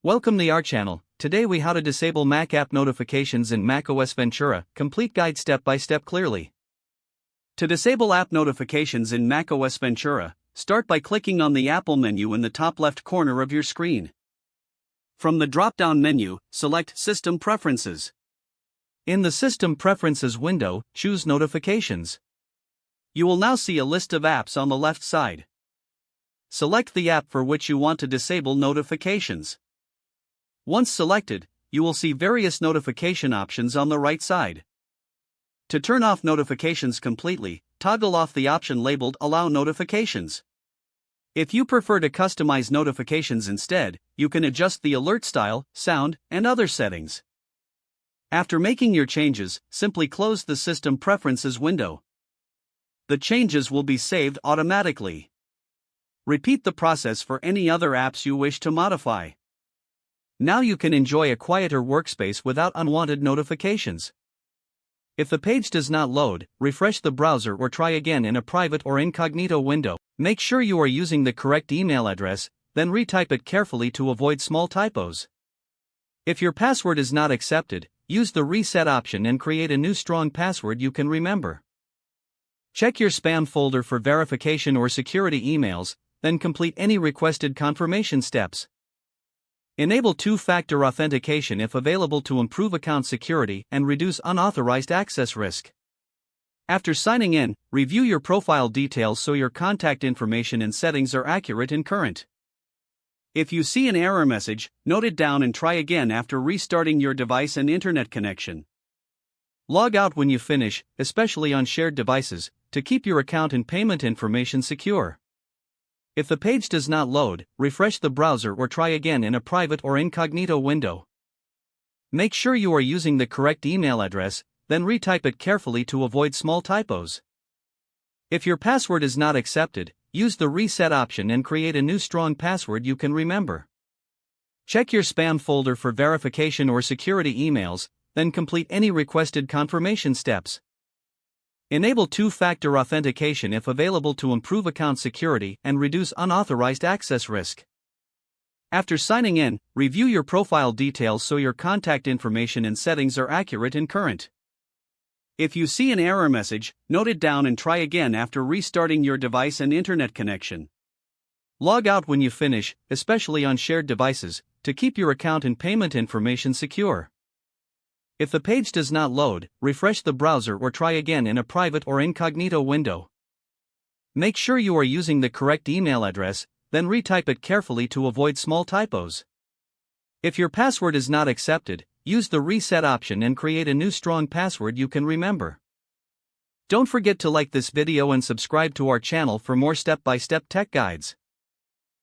Welcome to our channel. Today we how to disable Mac app notifications in macOS Ventura, complete guide step by step clearly. To disable app notifications in macOS Ventura, start by clicking on the Apple menu in the top left corner of your screen. From the drop-down menu, select System Preferences. In the System Preferences window, choose Notifications. You will now see a list of apps on the left side. Select the app for which you want to disable notifications. Once selected, you will see various notification options on the right side. To turn off notifications completely, toggle off the option labeled Allow Notifications. If you prefer to customize notifications instead, you can adjust the alert style, sound, and other settings. After making your changes, simply close the System Preferences window. The changes will be saved automatically. Repeat the process for any other apps you wish to modify. Now you can enjoy a quieter workspace without unwanted notifications. If the page does not load, refresh the browser or try again in a private or incognito window. Make sure you are using the correct email address, then retype it carefully to avoid small typos. If your password is not accepted, use the reset option and create a new strong password you can remember. Check your spam folder for verification or security emails, then complete any requested confirmation steps. Enable two-factor authentication if available to improve account security and reduce unauthorized access risk. After signing in, review your profile details so your contact information and settings are accurate and current. If you see an error message, note it down and try again after restarting your device and internet connection. Log out when you finish, especially on shared devices, to keep your account and payment information secure. If the page does not load, refresh the browser or try again in a private or incognito window. Make sure you are using the correct email address, then retype it carefully to avoid small typos. If your password is not accepted, use the reset option and create a new strong password you can remember. Check your spam folder for verification or security emails, then complete any requested confirmation steps. Enable two-factor authentication if available to improve account security and reduce unauthorized access risk. After signing in, review your profile details so your contact information and settings are accurate and current. If you see an error message, note it down and try again after restarting your device and internet connection. Log out when you finish, especially on shared devices, to keep your account and payment information secure. If the page does not load, refresh the browser or try again in a private or incognito window. Make sure you are using the correct email address, then retype it carefully to avoid small typos. If your password is not accepted, use the reset option and create a new strong password you can remember. Don't forget to like this video and subscribe to our channel for more step-by-step tech guides.